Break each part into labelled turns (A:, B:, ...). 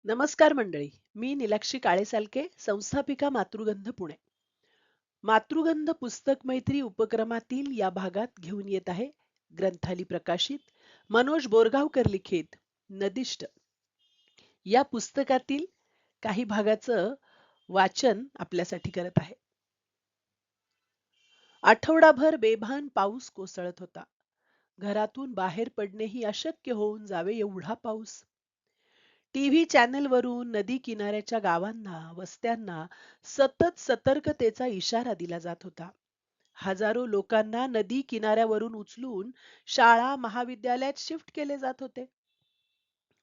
A: नमस्कार मंडळी. मी नीलाक्षी काळेसालके, संस्थापिका मातृगंध पुणे. मातृगंध पुस्तक मैत्री उपक्रमातील या भागात घेऊन येत आहे ग्रंथाली प्रकाशित मनोज बोरगावकर लिखित नदिष्ट या पुस्तकातील काही भागाचं वाचन आपल्यासाठी करत आहे. आठवडाभर बेभान पाऊस कोसळत होता. घरातून बाहेर पडणेही अशक्य होऊन जावे एवढा पाऊस. टीव्ही चॅनलवरून नदी किनाऱ्याच्या गावांना, वस्त्यांना सतत सतर्कतेचा इशारा दिला जात होता. हजारो लोकांना नदी किनाऱ्यावरून उचलून शाळा, महाविद्यालयात शिफ्ट केले जात होते.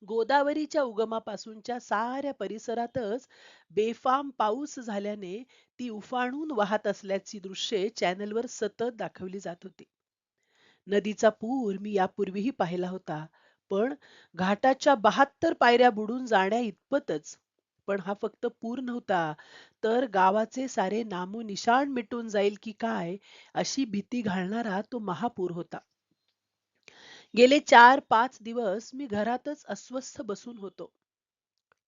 A: गोदावरीच्या उगमापासूनच्या साऱ्या परिसरातच बेफाम पाऊस झाल्याने ती उफाणून वाहत असल्याची दृश्ये चॅनलवर सतत दाखवली जात होती. नदीचा पूर मी यापूर्वीही पाहिला होता, पण घाटाच्या 72 पायऱ्या बुडून जाण्या इतपतच. पण हा फक्त पूर नव्हता, तर गावाचे सारे नामोनिशाण मिटून जाईल की काय अशी भीती घालणारा तो महापूर होता. गेले 4-5 दिवस मी घरातच अस्वस्थ बसून होतो.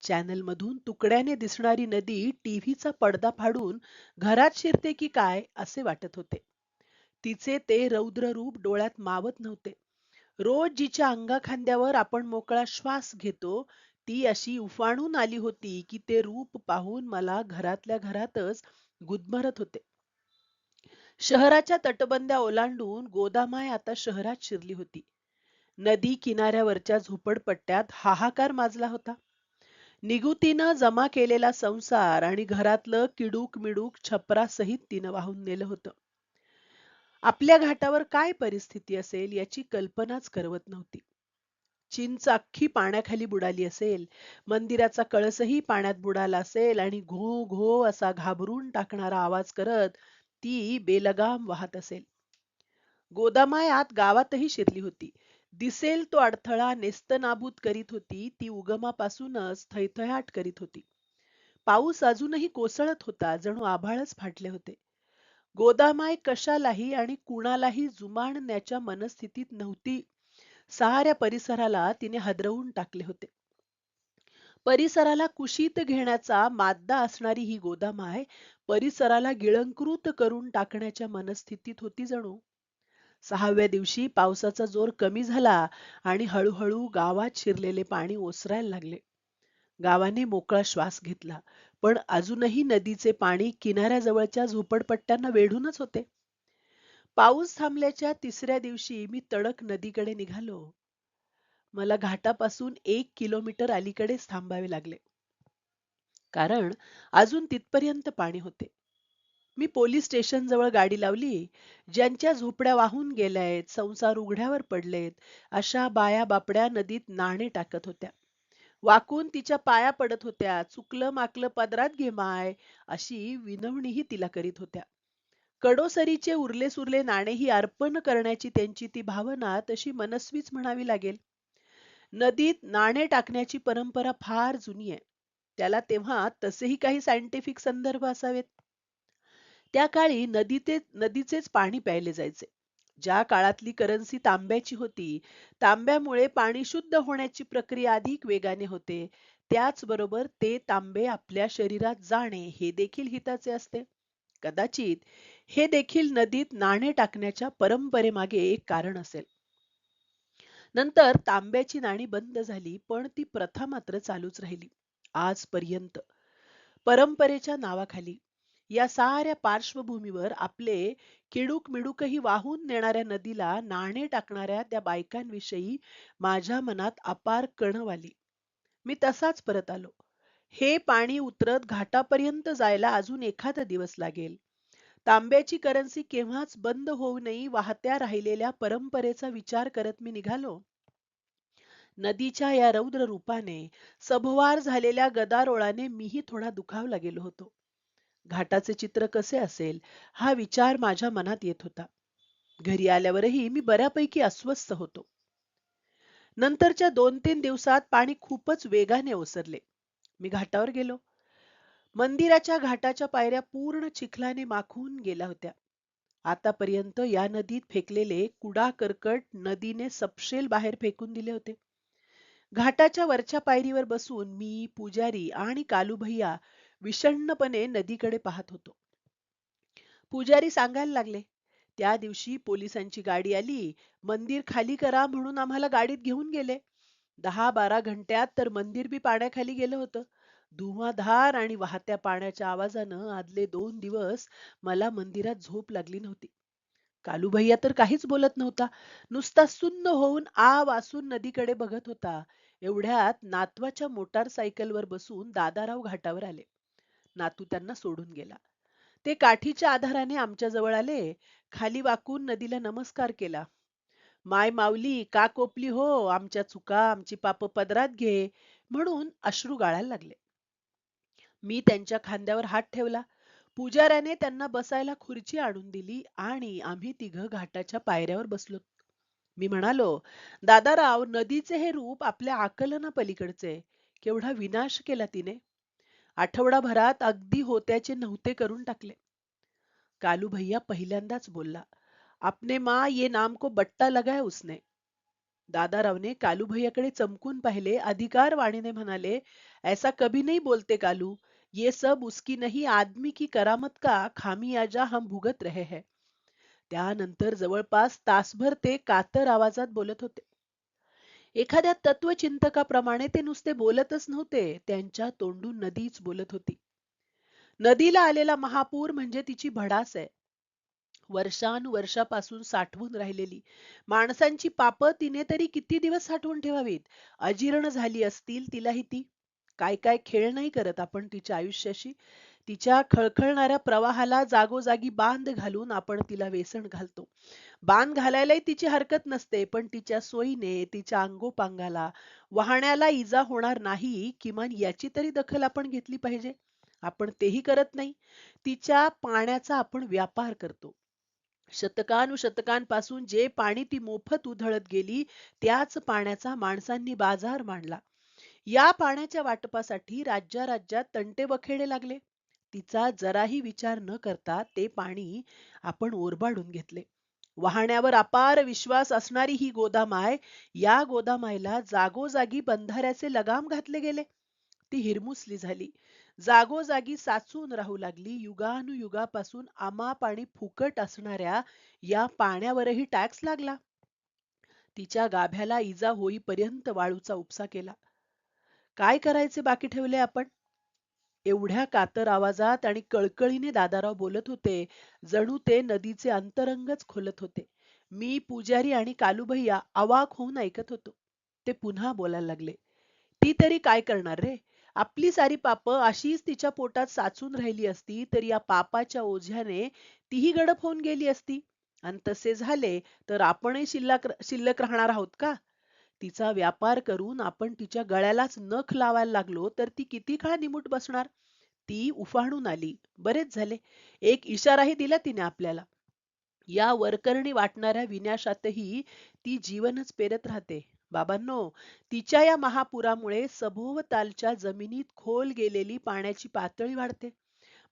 A: चॅनलमधून तुकड्याने दिसणारी नदी टीव्हीचा पडदा फाडून घरात शिरते की काय असे वाटत होते. तिचे ते रौद्र रूप डोळ्यात मावत नव्हते. रोज जिच्या अंगाखांद्यावर आपण मोकळा श्वास घेतो, ती अशी उफाणून आली होती की ते रूप पाहून मला घरातल्या घरातच गुदमरत होते. शहराच्या तटबंद्या ओलांडून गोदामाय आता शहरात शिरली होती. नदी किनाऱ्यावरच्या झोपडपट्ट्यात हाहाकार माजला होता. निगुतीनं जमा केलेला संसार आणि घरातलं किडूक मिडूक छपरासहित तिनं वाहून नेलं होतं. आपल्या घाटावर काय परिस्थिती असेल याची कल्पनाच करवत नव्हती. चिंच अख्खी पाण्याखाली बुडाली असेल, मंदिराचा कळसही पाण्यात बुडाला असेल आणि घो घो असा घाबरून टाकणारा आवाज करत ती बेलगाम वाहत असेल. गोदामाय आत गावातही शिरली होती. दिसेल तो अडथळा नेस्तनाबूत करीत होती. ती उगमापासूनच थैथयाट करीत होती. पाऊस अजूनही कोसळत होता, जणू आभाळच फाटले होते. गोदामाय कशालाही आणि कुणालाही जुमानण्याच्या मनस्थितीत नव्हती. साऱ्या परिसराला तिने हादरवून टाकले होते. परिसराला कुशीत घेण्याचा माद्दा असणारी ही गोदामाय परिसराला गिळंकृत करून टाकण्याच्या मनस्थितीत होती जणू. 6व्या दिवशी पावसाचा जोर कमी झाला आणि हळूहळू गावात शिरलेले पाणी ओसरायला लागले. गावाने मोकळा श्वास घेतला, पण अजूनही नदीचे पाणी किनाऱ्याजवळच्या झोपडपट्ट्यांना वेढूनच होते. पाऊस थांबल्याच्या 3ऱ्या दिवशी मी तडक नदीकडे निघालो. मला घाटापासून 1 किलोमीटर अलीकडेच थांबावे लागले, कारण अजून तिथपर्यंत पाणी होते. मी पोलीस स्टेशन जवळ गाडी लावली. ज्यांच्या झोपड्या वाहून गेल्यात, संसार उघड्यावर पडलेत, अशा बाया बापड्या नदीत नाणे टाकत होत्या. वाकून तिच्या पाया पडत होत्या. चुकलं माकलं पदरात घे माय, अशी विनवणीही तिला करीत होत्या. कडोसरीचे उरले सुरले नाणेही अर्पण करण्याची त्यांची ती भावना तशी मनस्वीच म्हणावी लागेल. नदीत नाणे टाकण्याची परंपरा फार जुनी आहे. त्याला तेव्हा तसेही काही सायंटिफिक संदर्भ असावेत. त्या काळी नदीचेच पाणी प्यायले जायचे. ज्या काळातली करन्सी तांब्याची होती, तांब्यामुळे पाणी शुद्ध होण्याची प्रक्रिया अधिक वेगाने होते. त्याचबरोबर ते तांबे आपल्या शरीरात जाणे हे देखील हिताचे असते. कदाचित हे देखील नदीत नाणे टाकण्याच्या परंपरेमागे एक कारण असेल. नंतर तांब्याची नाणी बंद झाली, पण ती प्रथा मात्र चालूच राहिली आजपर्यंत. परंपरेच्या नावाखाली या साऱ्या पार्श्वभूमीवर आपले किडूक मिडूकही वाहून नेणाऱ्या नदीला नाणे टाकणाऱ्या त्या बायकांविषयी माझ्या मनात अपार कणव आली. मी तसाच परत आलो. हे पाणी उतरत घाटापर्यंत जायला अजून एखादा दिवस लागेल. तांब्याची करन्सी केव्हाच बंद होऊ नये वाहत्या राहिलेल्या परंपरेचा विचार करत मी निघालो. नदीच्या या रौद्र रूपाने, सभोवार झालेल्या गदारोळाने मीही थोडा दुखावला गेलो होतो. घाटाचे चित्र कसे असेल हा विचार माझ्या मनात येत होता. घरी आल्यावरही मी बऱ्यापैकी अस्वस्थ होतो. नंतरच्या 2-3 दिवसात पाणी खूपच वेगाने ओसरले. मी घाटावर गेलो. मंदिराच्या घाटाच्या पायऱ्या पूर्ण चिखलाने माखून गेल्या होत्या. आतापर्यंत या नदीत फेकलेले कुडा करकट नदीने सपशेल बाहेर फेकून दिले होते. घाटाच्या वरच्या पायरीवर बसून मी, पुजारी आणि कालूभैया विषण्णपणे नदीकडे पाहत होतो. पुजारी सांगायला लागले, त्या दिवशी पोलिसांची गाडी आली, मंदिर खाली करा म्हणून आम्हाला गाडीत घेऊन गेले. 10-12 घंट्यात तर मंदिर बी पाण्याखाली गेलं होतं. धुव्वाधार आणि वाहत्या पाण्याच्या आवाजानं आदले 2 दिवस मला मंदिरात झोप लागली नव्हती. कालूभैया तर काहीच बोलत नव्हता. नुसता सुन्न होऊन आ वासून नदीकडे बघत होता. एवढ्यात नातवाच्या मोटारसायकलवर बसून दादाराव घाटावर आले. नातू त्यांना सोडून गेला. ते काठीच्या आधाराने आमच्या जवळ आले. खाली वाकून नदीला नमस्कार केला. माय माऊली का कोपली हो, आमच्या चुका आमची पाप पदरात घे, म्हणून अश्रू गाळायला लागले. मी त्यांच्या खांद्यावर हात ठेवला. पुजाऱ्याने त्यांना बसायला खुर्ची आणून दिली आणि आम्ही तिघं घाटाच्या पायऱ्यावर बसलो. मी म्हणालो, दादाराव, नदीचे हे रूप आपल्या आकलनापलीकडचे. केवढा विनाश केला तिने. आठवडाभरात अगदी होत्याचे नव्हते करून टाकले. कालू भैया पहिल्यांदाच बोलला, आपने माँ ये नाम को बट्टा लगाया उसने. दादारावने कालू भैयाकडे चमकून पाहिले, अधिकार वाणीने म्हणाले, ऐसा कभी नहीं बोलते कालू. ये सब उसकी नहीं आदमी की करामत का खामियाजा हम भुगत रहे हैं. त्यानंतर जवळपास तासभर ते कातर आवाजात बोलत होते. एखाद्या तत्वचिंतकाप्रमाणे ते नुसते बोलतच नव्हते, त्यांच्या तोंडून नदीच बोलत होती. नदीला आलेला महापूर म्हणजे तिची भडास आहे. वर्षानुवर्षापासून साठवून राहिलेली माणसांची पापं तिने तरी किती दिवस साठवून ठेवावीत. अजीर्ण झाली असतील तिलाही ती. काय काय खेळ नाही करत आपण तिच्या आयुष्याशी. तिच्या खळखळणाऱ्या प्रवाहाला जागोजागी बांध घालून आपण तिला वेसण घालतो. बांध घालायलाही तिची हरकत नसते, पण तिच्या सोयीने तिच्या अंगोपांगाला, वाहण्याला इजा होणार नाही, किमान याची तरी दखल आपण घेतली पाहिजे. आपण तेही करत नाही. तिच्या पाण्याचा आपण व्यापार करतो. शतकानुशतकांपासून जे पाणी ती मोफत उधळत गेली, त्याच पाण्याचा माणसांनी बाजार मांडला. या पाण्याच्या वाटपासाठी राज्या-राज्यात तंटे-वखेडे लागले. तिचा जराही विचार न करता ते पाणी आपण ओरबाडून घेतले. वाहण्यावर अपार विश्वास असणारी ही गोदामाय, या गोदामायला जागोजागी बंधाऱ्याचे लगाम घातले गेले. ती हिरमुसली झाली. जागोजागी साचून राहू लागली. युगानुयुगापासून अमाप आणि फुकट असणाऱ्या या पाण्यावरही टॅक्स लागला. तिच्या गाभ्याला इजा होईपर्यंत वाळूचा उपसा केला. काय करायचे बाकी ठेवले आपण? एवढ्या कातर आवाजात आणि कळकळीने दादाराव बोलत होते, जणू ते नदीचे अंतरंगच खोलत होते. मी, पुजारी आणि कालूभैया अवाक होऊन ऐकत होतो. ते पुन्हा बोलायला लागले, ती तरी काय करणार रे? आपली सारी पापं अशीच तिच्या पोटात साचून राहिली असती, तर या पापाच्या ओझ्याने तीही गडप होऊन गेली असती. आणि तसे झाले तर आपणही शिल्लक शिल्लक राहणार आहोत का? तिचा व्यापार करून आपण तिच्या गळ्यालाच नख लावायला लागलो तर ती किती काळ निमूट बसणार? ती उफाणून आली. बरेच झाले. एक इशाराही दिला तिने आपल्याला. या वरकरणी वाटणाऱ्या विनाशातही ती जीवनच पेरत राहते. बाबांनो, तिच्या या महापुरामुळे सभोवतालच्या जमिनीत खोल गेलेली पाण्याची पातळी वाढते.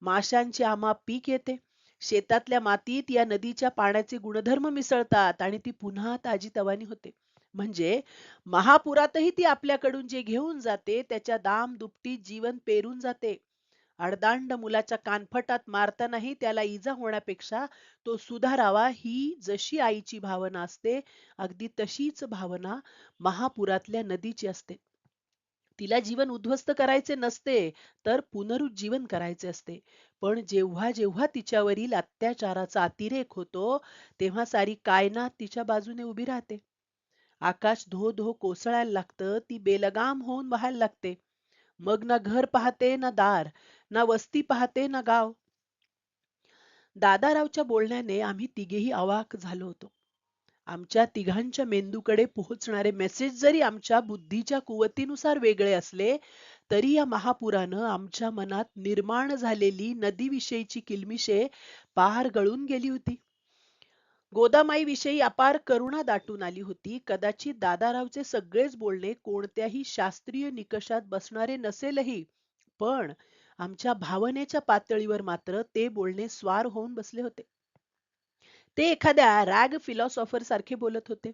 A: माशांची आमाप पीक येते. शेतातल्या मातीत या नदीच्या पाण्याचे गुणधर्म मिसळतात आणि ती पुन्हा ताजीतवानी होते. म्हणजे महापुरातही ती आपल्याकडून जे घेऊन जाते त्याच्या दाम दुपटीत जीवन पेरून जाते. अर्धांड मुलाच्या कानफटात मारतानाही त्याला इजा होण्यापेक्षा तो सुधारावा, ही जशी आईची भावना असते, अगदी तशीच भावना महापुरातल्या नदीची असते. तिला जीवन उद्ध्वस्त करायचे नसते, तर पुनरुज्जीवन करायचे असते. पण जेव्हा जेव्हा तिच्यावरील अत्याचाराचा अतिरेक होतो, तेव्हा सारी कायनात तिच्या बाजूने उभी राहते. आकाश धो धो कोसळायला लागतं, ती बेलगाम होऊन वाहायला लागते. मग ना घर पाहते ना दार, ना वस्ती पाहते ना गाव. दादारावच्या बोलण्याने आम्ही तिघेही अवाक झालो होतो. आमच्या तिघांच्या मेंदूकडे पोहोचणारे मेसेज जरी आमच्या बुद्धीच्या कुवतीनुसार वेगळे असले, तरी या महापुरानं आमच्या मनात निर्माण झालेली नदीविषयीची किलमिशे पार गळून गेली होती. गोदामाईविषयी अपार करुणा दाटून आली होती. कदाचित दादारावचे सगळेच बोलणे कोणत्याही शास्त्रीय निकषात बसणारे नसेलही, पण आमच्या भावनेच्या पातळीवर मात्र ते बोलणे स्वार होऊन बसले होते. ते एखाद्या रॅग फिलॉसॉफर सारखे बोलत होते.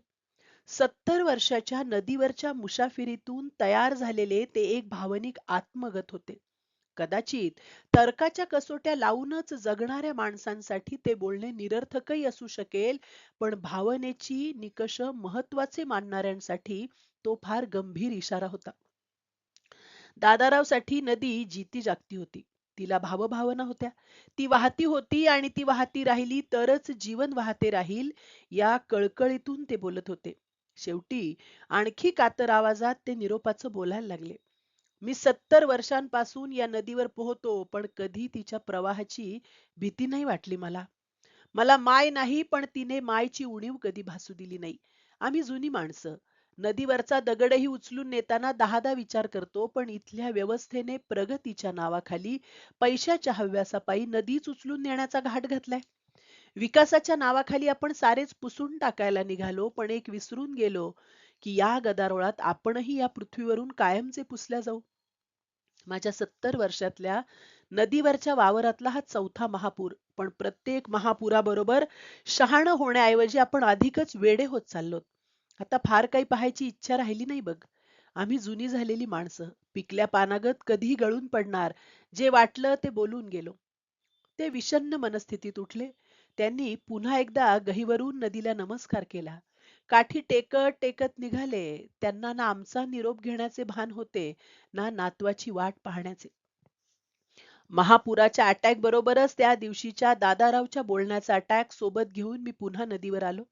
A: 70 वर्षाच्या नदीवरच्या मुसाफिरीतून तयार झालेले ते एक भावनिक आत्मगत होते. कदाचित तर्काच्या कसोट्या लावूनच जगणाऱ्या माणसांसाठी ते बोलणे निरर्थकही असू शकेल, पण भावनेची निकष महत्वाचे मानणाऱ्यांसाठी तो फार गंभीर इशारा होता. दादारावसाठी नदी जिती जागती होती. तिला भावभावना होत्या. ती वाहती होती आणि ती वाहती राहिली तरच जीवन वाहते राहील, या कळकळीतून ते बोलत होते. शेवटी आणखी कातर आवाजात ते निरोपाचं बोलायला लागले. मी 70 वर्षांपासून या नदीवर पोहतो, पण कधी तिच्या प्रवाहाची भीती नाही वाटली मला. मला माय नाही, पण तिने मायची उणीव कधी भासू दिली नाही. आम्ही जुनी माणसं. नदीवरचा दगडही उचलून नेताना दहादा विचार करतो, पण इथल्या व्यवस्थेने प्रगतीच्या नावाखाली पैशाच्या हव्यासापायी नदीच उचलून नेण्याचा घाट घातलाय. विकासाच्या नावाखाली आपण सारेच पुसून टाकायला निघालो, पण एक विसरून गेलो, की या गदारोळात आपणही या पृथ्वीवरून कायमचे पुसल्या जाऊ. माझ्या 70 वर्षातल्या नदीवरच्या वावरातला हा चौथा महापूर. पण प्रत्येक महापुराबरोबर शहाणं होण्याऐवजी आपण अधिकच वेडे होत चाललोत. आता फार काही पाहायची इच्छा राहिली नाही बघ. आम्ही जुनी झालेली माणसं, पिकल्या पानागत कधीही गळून पडणार. जे वाटलं ते बोलून गेलो. ते विषण्ण मनस्थितीत उठले. त्यांनी पुन्हा एकदा गहिवरून नदीला नमस्कार केला. काठी टेकत टेकत निघाले. त्यांना ना आमचा निरोप घेण्याचे भान होते, ना नातवाची वाट पाहण्याचे. महापुराच्या अटॅक बरोबरच त्या दिवशीच्या दादारावच्या बोलण्याचा अटॅक सोबत घेऊन मी पुन्हा नदीवर आलो.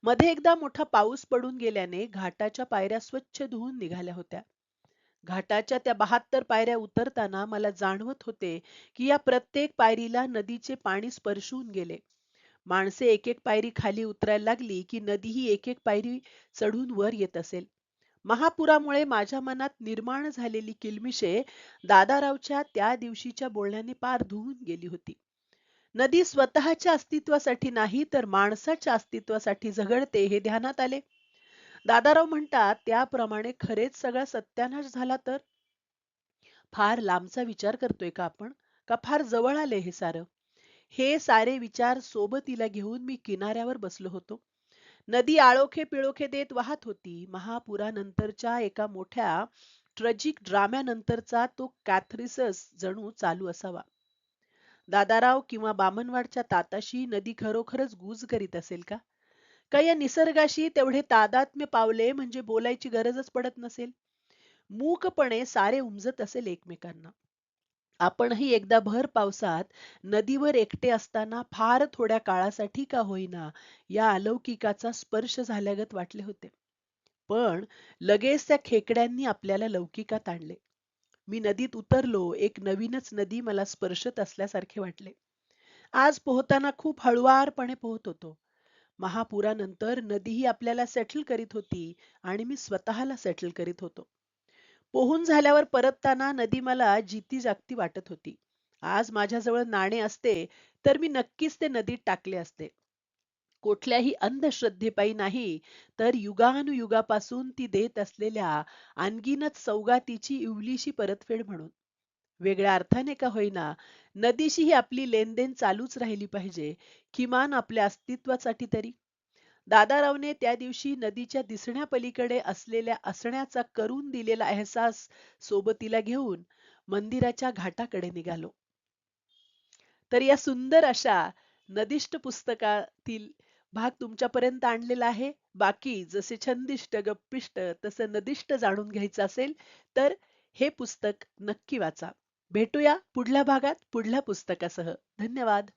A: मध्ये एकदा मोठा पाऊस पडून गेल्याने घाटाच्या पायऱ्या स्वच्छ धुवून निघाल्या होत्या. घाटाच्या त्या 72 पायऱ्या उतरताना मला जाणवत होते, की या प्रत्येक पायरीला नदीचे पाणी स्पर्शून गेले. माणसे एक एक पायरी खाली उतरायला लागली, की नदी ही एक एक पायरी चढून वर येत असेल. महापुरामुळे माझ्या मनात निर्माण झालेली किलमिशे दादारावच्या त्या दिवशीच्या बोलण्याने पार धुवून गेली होती. नदी स्वतःच्या अस्तित्वासाठी नाही, तर माणसाच्या अस्तित्वासाठी झगडते हे ध्यानात आले. दादाराव म्हणतात त्याप्रमाणे खरेच सगळा सत्यानाश झाला तर? फार लांबचा विचार करतोय का आपण? का फार जवळ आले हे सारं? हे सारे विचार सोबतीला घेऊन मी किनाऱ्यावर बसलो होतो. नदी आळोखे पिळोखे देत वाहत होती. महापुरानंतरच्या एका मोठ्या ट्रॅजिक ड्राम्यानंतरचा तो कॅथार्सिस जणू चालू असावा. दादाराव किंवा बामणवाडच्या ताताशी नदी खरोखरच गुज करीत असेल का? का या निसर्गाशी तेवढे तादात्म्य पावले म्हणजे बोलायची गरजच पडत नसेल? मूकपणे सारे उमजत असेल एकमेकांना. आपणही एकदा भर पावसात नदीवर एकटे असताना फार थोड्या काळासाठी का होईना या अलौकिकाचा स्पर्श झाल्यागत वाटले होते. पण लगेच त्या खेकड्यांनी आपल्याला लौकिकात आणले. मी नदीत उतरलो, एक नवीनच नदी मला स्पर्शत असल्यासारखे वाटले. आज पोहताना खूप हळुवारपणे पोहत होतो. महापुरानंतर नदीही आपल्याला सेटल करीत होती आणि मी स्वतःला सेटल करीत होतो. पोहून झाल्यावर परतताना नदी मला जिती जागती वाटत होती. आज माझ्याजवळ नाणे असते तर मी नक्कीच ते नदीत टाकले असते. कुठल्याही अंधश्रद्धेपायी नाही, तर युगानुयुगापासून ती देत असलेल्या अनगिनत सौगातीची इवलीशी परतफेड म्हणून. वेगळ्या अर्थाने का होईना, नदीशी ही आपली लेनदेन चालूच राहिली पाहिजे, किमान आपल्या अस्तित्वासाठी तरी. दादारावने त्या दिवशी नदीच्या दिसण्यापलीकडे असलेल्या असण्याचा करून दिलेला अहसास सोबतीला घेऊन मंदिराच्या घाटाकडे निघालो. तर या सुंदर अशा नदिष्ट पुस्तकातील भाग तुमच्यापर्यंत आणलेला आहे. बाकी जसे छंदिष्ट, गप्पिष्ट तसं नदिष्ट जाणून घ्यायचं असेल तर हे पुस्तक नक्की वाचा. भेटूया पुढल्या भागात पुढल्या पुस्तकासह. धन्यवाद.